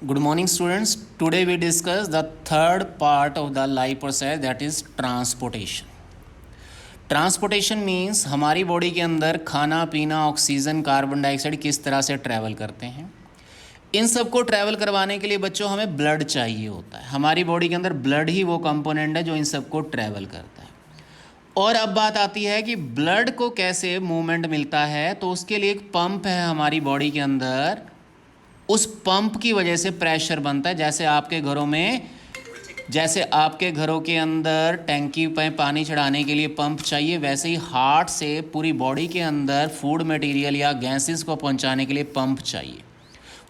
Good morning, students. Today we discuss the third part of the life process, that is transportation. Transportation means हमारी body के अंदर खाना पीना oxygen carbon dioxide किस तरह से ट्रैवल करते हैं। इन सब को ट्रैवल करवाने के लिए बच्चों हमें ब्लड चाहिए होता है। हमारी बॉडी के अंदर ब्लड ही वो कंपोनेंट है जो इन सब को ट्रैवल करता है। और अब बात आती है कि ब्लड को कैसे मूवमेंट मिलता है, तो उसके लिए एक पंप है हमारी बॉडी के अंदर। उस पंप की वजह से प्रेशर बनता है। जैसे आपके घरों के अंदर टैंकी पे पानी चढ़ाने के लिए पंप चाहिए, वैसे ही हार्ट से पूरी बॉडी के अंदर फूड मटेरियल या गैसेस को पहुंचाने के लिए पंप चाहिए।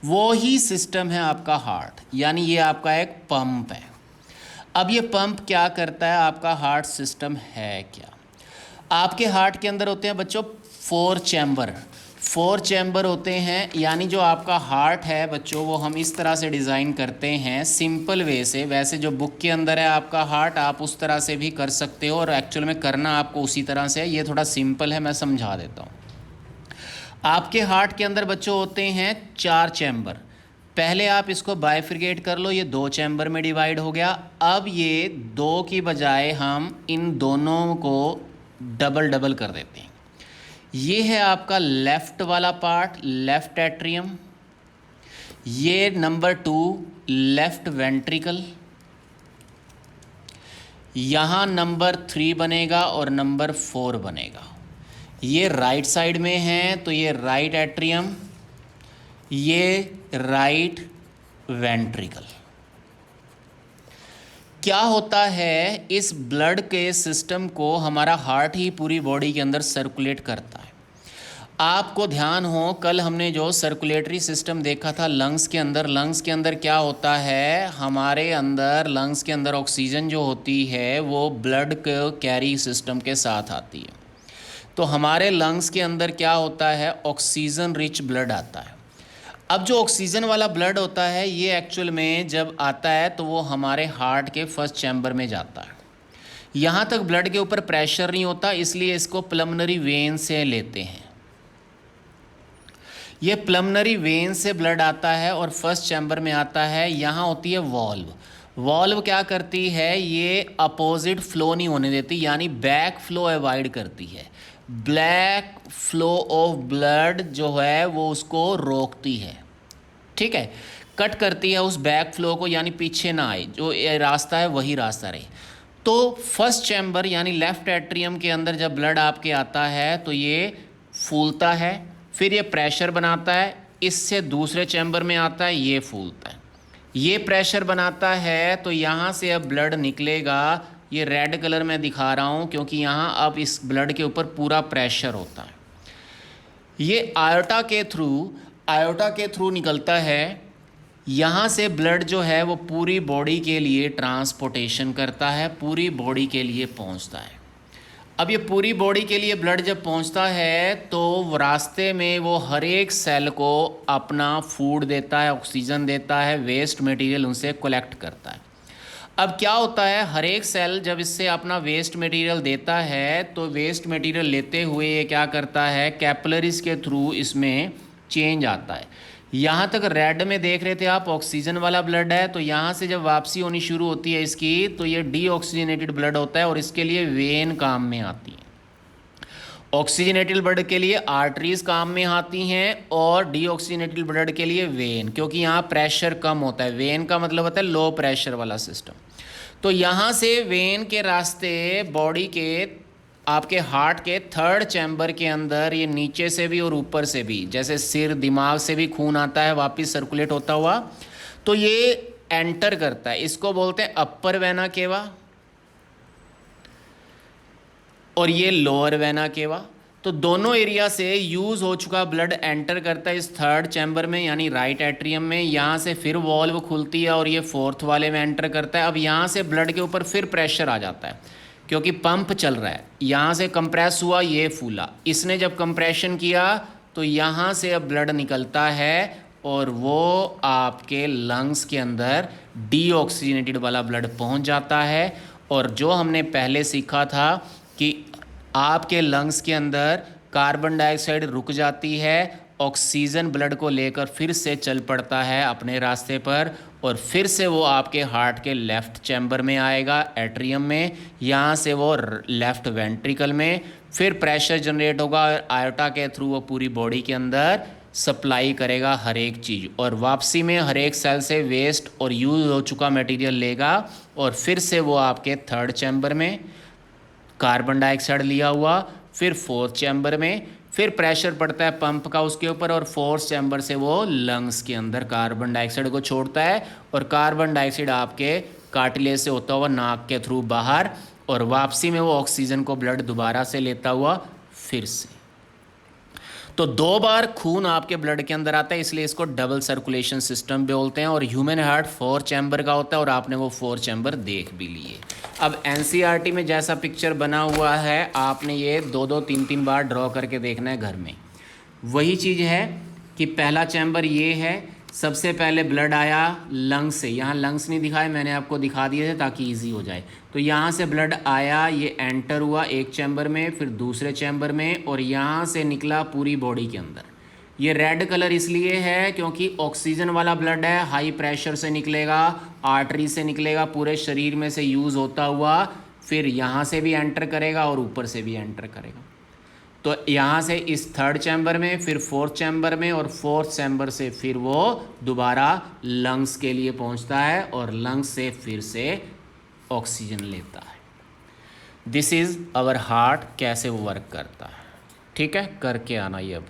वो ही सिस्टम है आपका हार्ट, यानी ये आपका एक पंप है। अब ये पंप क्या करता है, आपका हार्ट सिस्टम है क्या। आपके हार्ट के अंदर होते हैं बच्चों 4 चैम्बर होते हैं। यानी जो आपका हार्ट है बच्चों, वो हम इस तरह से डिज़ाइन करते हैं सिंपल वे से। वैसे जो बुक के अंदर है आपका हार्ट, आप उस तरह से भी कर सकते हो और एक्चुअल में करना आपको उसी तरह से है। ये थोड़ा सिंपल है, मैं समझा देता हूँ। आपके हार्ट के अंदर बच्चों होते हैं 4 चैम्बर। पहले आप इसको बाइफरकेट कर लो, ये 2 चैम्बर में डिवाइड हो गया। अब ये 2 की बजाय हम इन दोनों को डबल कर देते हैं। ये है आपका लेफ्ट वाला पार्ट, लेफ्ट एट्रियम। ये नंबर 2 लेफ्ट वेंट्रिकल। यहाँ नंबर 3 बनेगा और नंबर 4 बनेगा। ये राइट साइड में है तो ये राइट एट्रियम, ये राइट वेंट्रिकल। क्या होता है, इस ब्लड के सिस्टम को हमारा हार्ट ही पूरी बॉडी के अंदर सर्कुलेट करता है। आपको ध्यान हो, कल हमने जो सर्कुलेटरी सिस्टम देखा था लंग्स के अंदर क्या होता है, हमारे अंदर लंग्स के अंदर ऑक्सीजन जो होती है वो ब्लड के कैरी सिस्टम के साथ आती है। तो हमारे लंग्स के अंदर क्या होता है, ऑक्सीजन रिच ब्लड आता है। अब जो ऑक्सीजन वाला ब्लड होता है ये एक्चुअल में जब आता है तो वो हमारे हार्ट के फर्स्ट चैम्बर में जाता है। यहाँ तक ब्लड के ऊपर प्रेशर नहीं होता, इसलिए इसको पल्मोनरी वेन से लेते हैं। ये पल्मोनरी वेन से ब्लड आता है और फर्स्ट चैम्बर में आता है। यहाँ होती है वॉल्व क्या करती है, ये अपोजिट फ्लो नहीं होने देती, यानी बैक फ्लो अवॉइड करती है। ब्लैक फ्लो ऑफ ब्लड जो है वो उसको रोकती है, ठीक है, कट करती है उस बैक फ्लो को, यानी पीछे ना आए, जो रास्ता है वही रास्ता रहे। तो फर्स्ट चैम्बर यानी लेफ्ट एट्रियम के अंदर जब ब्लड आपके आता है तो ये फूलता है, फिर ये प्रेशर बनाता है, इससे दूसरे चैम्बर में आता है, ये फूलता है, ये प्रेशर बनाता है। तो यहाँ से अब ब्लड निकलेगा। ये रेड कलर में दिखा रहा हूँ क्योंकि यहाँ अब इस ब्लड के ऊपर पूरा प्रेशर होता है। ये आयोटा के थ्रू निकलता है। यहाँ से ब्लड जो है वो पूरी बॉडी के लिए ट्रांसपोर्टेशन करता है, पूरी बॉडी के लिए पहुँचता है। अब ये पूरी बॉडी के लिए ब्लड जब पहुंचता है तो रास्ते में वो हर एक सेल को अपना फूड देता है, ऑक्सीजन देता है, वेस्ट मटेरियल उनसे कलेक्ट करता है। अब क्या होता है, हर एक सेल जब इससे अपना वेस्ट मटेरियल देता है तो वेस्ट मटेरियल लेते हुए ये क्या करता है, कैपिलरीज के थ्रू इसमें चेंज आता है। यहाँ तक रेड में देख रहे थे आप, ऑक्सीजन वाला ब्लड है, तो यहाँ से जब वापसी होनी शुरू होती है इसकी तो ये डीऑक्सीजनेटेड ब्लड होता है और इसके लिए वेन काम में आती है। ऑक्सीजनेटेड ब्लड के लिए आर्टरीज काम में आती हैं और डीऑक्सीजनेटेड ब्लड के लिए वेन, क्योंकि यहाँ प्रेशर कम होता है। वेन का मतलब होता है लो प्रेशर वाला सिस्टम। तो यहाँ से वेन के रास्ते बॉडी के आपके हार्ट के 3rd चैम्बर के अंदर ये नीचे से भी और ऊपर से भी, जैसे सिर दिमाग से भी खून आता है वापस सर्कुलेट होता हुआ, तो ये एंटर करता है। इसको बोलते हैं अपर वेना केवा और ये लोअर वेना केवा। तो दोनों एरिया से यूज हो चुका ब्लड एंटर करता है इस 3rd चैम्बर में यानी राइट एट्रियम में। यहाँ से फिर वॉल्व खुलती है और ये 4th वाले में एंटर करता है। अब यहाँ से ब्लड के ऊपर फिर प्रेशर आ जाता है क्योंकि पंप चल रहा है। यहाँ से कंप्रेस हुआ, ये फूला, इसने जब कंप्रेशन किया तो यहाँ से अब ब्लड निकलता है और वो आपके लंग्स के अंदर डीऑक्सीजनेटेड वाला ब्लड पहुँच जाता है। और जो हमने पहले सीखा था कि आपके लंग्स के अंदर कार्बन डाइऑक्साइड रुक जाती है ऑक्सीजन ब्लड को लेकर फिर से चल पड़ता है अपने रास्ते पर, और फिर से वो आपके हार्ट के लेफ़्ट चैम्बर में आएगा, एट्रियम में, यहाँ से वो लेफ़्ट वेंट्रिकल में, फिर प्रेशर जनरेट होगा और आयोटा के थ्रू वो पूरी बॉडी के अंदर सप्लाई करेगा हर एक चीज़, और वापसी में हर एक सेल से वेस्ट और यूज हो चुका मटेरियल लेगा, और फिर से वो आपके थर्ड चैम्बर में कार्बन डाइऑक्साइड लिया हुआ, फिर फोर्थ चैम्बर में, फिर प्रेशर पड़ता है पंप का उसके ऊपर, और फोर्थ चैम्बर से वो लंग्स के अंदर कार्बन डाइऑक्साइड को छोड़ता है, और कार्बन डाइऑक्साइड आपके कार्टिलेज से होता हुआ नाक के थ्रू बाहर, और वापसी में वो ऑक्सीजन को ब्लड दोबारा से लेता हुआ फिर से। तो 2 बार खून आपके ब्लड के अंदर आता है, इसलिए इसको डबल सर्कुलेशन सिस्टम बोलते हैं। और ह्यूमन हार्ट 4 चैम्बर का होता है, और आपने वो 4 चैम्बर देख भी लिए। अब एनसीईआरटी में जैसा पिक्चर बना हुआ है, आपने ये 2-2, 3-3 बार ड्रॉ करके देखना है घर में। वही चीज़ है कि पहला चैम्बर ये है, सबसे पहले ब्लड आया लंग्स से, यहाँ लंग्स नहीं दिखाए, मैंने आपको दिखा दिए थे ताकि इजी हो जाए। तो यहाँ से ब्लड आया, ये एंटर हुआ एक चैम्बर में, फिर दूसरे चैम्बर में, और यहाँ से निकला पूरी बॉडी के अंदर। ये रेड कलर इसलिए है क्योंकि ऑक्सीजन वाला ब्लड है, हाई प्रेशर से निकलेगा, आर्टरी से निकलेगा, पूरे शरीर में से यूज़ होता हुआ, फिर यहाँ से भी एंटर करेगा और ऊपर से भी एंटर करेगा। तो यहाँ से इस थर्ड चैम्बर में, फिर फोर्थ चैम्बर में, और फोर्थ चैम्बर से फिर वो दोबारा लंग्स के लिए पहुँचता है, और लंग्स से फिर से ऑक्सीजन लेता है। दिस इज़ आवर हार्ट कैसे वो वर्क करता है। ठीक है, करके आना ये अब।